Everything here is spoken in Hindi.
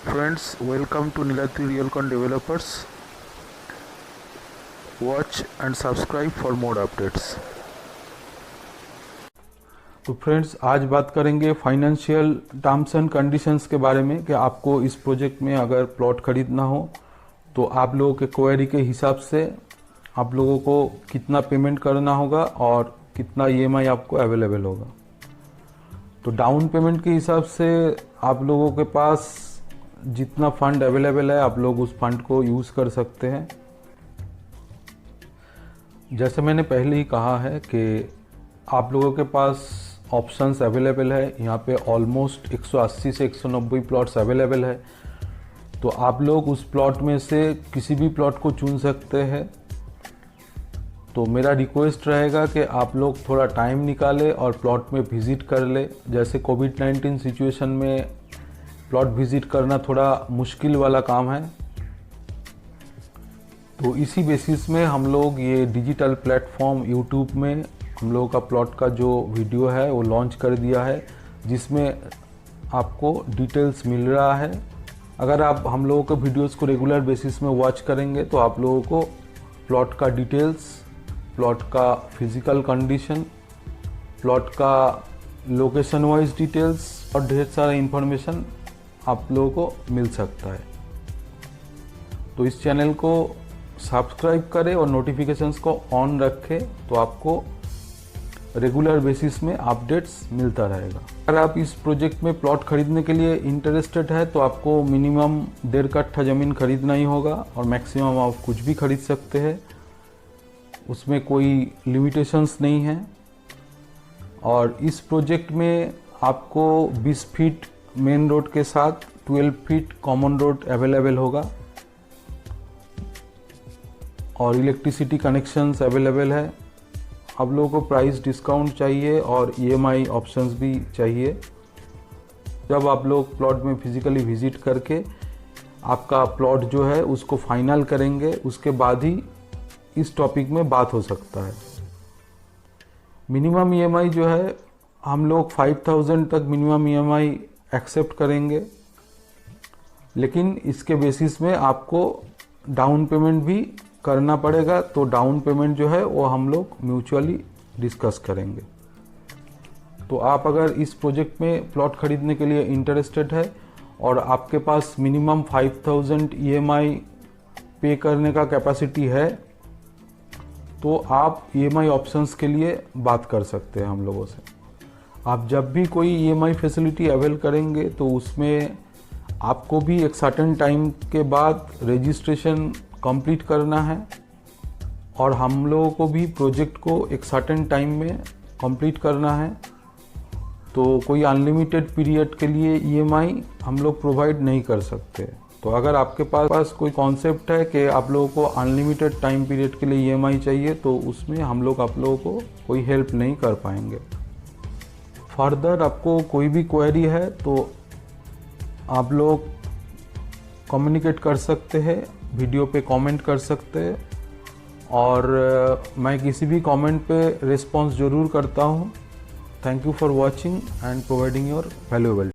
Friends, welcome to Nilati Realcon Developers. Watch and subscribe for more updates. तो फ्रेंड्स, आज बात करेंगे फाइनेंशियल टर्म्स एंड कंडीशंस के बारे में कि आपको इस प्रोजेक्ट में अगर प्लॉट खरीदना हो तो आप लोगों के क्वेरी के हिसाब से आप लोगों को कितना पेमेंट करना होगा और कितना ईएमआई आपको अवेलेबल होगा। तो डाउन पेमेंट के हिसाब से आप लोगों के पास जितना फंड अवेलेबल है आप लोग उस फंड को यूज़ कर सकते हैं। जैसे मैंने पहले ही कहा है कि आप लोगों के पास ऑप्शंस अवेलेबल है। यहाँ पे ऑलमोस्ट 180 से 190 प्लॉट्स अवेलेबल है, तो आप लोग उस प्लॉट में से किसी भी प्लॉट को चुन सकते हैं। तो मेरा रिक्वेस्ट रहेगा कि आप लोग थोड़ा टाइम निकालें और प्लॉट में विज़िट कर ले। जैसे कोविड-19 सिचुएशन में प्लॉट विज़िट करना थोड़ा मुश्किल वाला काम है, तो इसी बेसिस में हम लोग ये डिजिटल प्लेटफॉर्म यूट्यूब में हम लोगों का प्लॉट का जो वीडियो है वो लॉन्च कर दिया है, जिसमें आपको डिटेल्स मिल रहा है। अगर आप हम लोगों के वीडियोस को रेगुलर बेसिस में वॉच करेंगे तो आप लोगों को प्लॉट का डिटेल्स, प्लॉट का फिजिकल कंडीशन, प्लॉट का लोकेशन वाइज डिटेल्स और ढेर सारा इन्फॉर्मेशन आप लोगों को मिल सकता है। तो इस चैनल को सब्सक्राइब करें और नोटिफिकेशंस को ऑन रखें, तो आपको रेगुलर बेसिस में अपडेट्स मिलता रहेगा। अगर आप इस प्रोजेक्ट में प्लॉट खरीदने के लिए इंटरेस्टेड है तो आपको मिनिमम 1.5 कट्ठा ज़मीन खरीदना ही होगा और मैक्सिमम आप कुछ भी खरीद सकते हैं, उसमें कोई लिमिटेशंस नहीं है। और इस प्रोजेक्ट में आपको 20 फीट मेन रोड के साथ 12 फीट कॉमन रोड अवेलेबल होगा और इलेक्ट्रिसिटी कनेक्शंस अवेलेबल है। आप लोगों को प्राइस डिस्काउंट चाहिए और ईएमआई ऑप्शंस भी चाहिए। जब आप लोग प्लॉट में फिजिकली विजिट करके आपका प्लॉट जो है उसको फाइनल करेंगे, उसके बाद ही इस टॉपिक में बात हो सकता है। मिनिमम ईएमआई जो है हम लोग 5000 तक मिनिमम ईएमआई एक्सेप्ट करेंगे, लेकिन इसके बेसिस में आपको डाउन पेमेंट भी करना पड़ेगा। तो डाउन पेमेंट जो है वो हम लोग म्यूचुअली डिस्कस करेंगे। तो आप अगर इस प्रोजेक्ट में प्लॉट खरीदने के लिए इंटरेस्टेड है और आपके पास मिनिमम 5000 ईएमआई पे करने का कैपेसिटी है, तो आप ईएमआई ऑप्शंस के लिए बात कर सकते हैं हम लोगों से। आप जब भी कोई ईएमआई फैसिलिटी अवेल करेंगे तो उसमें आपको भी एक सर्टेन टाइम के बाद रजिस्ट्रेशन कंप्लीट करना है और हम लोगों को भी प्रोजेक्ट को एक सर्टेन टाइम में कंप्लीट करना है। तो कोई अनलिमिटेड पीरियड के लिए ईएमआई हम लोग प्रोवाइड नहीं कर सकते। तो अगर आपके पास कोई कॉन्सेप्ट है कि आप लोगों को अनलिमिटेड टाइम पीरियड के लिए ईएमआई चाहिए, तो उसमें हम लोग आप लोगों को कोई हेल्प नहीं कर पाएंगे। फर्दर आपको कोई भी क्वेरी है तो आप लोग कम्युनिकेट कर सकते हैं, वीडियो पे कमेंट कर सकते हैं और मैं किसी भी कमेंट पे रिस्पॉन्स ज़रूर करता हूँ। Thank you for watching and providing your valuable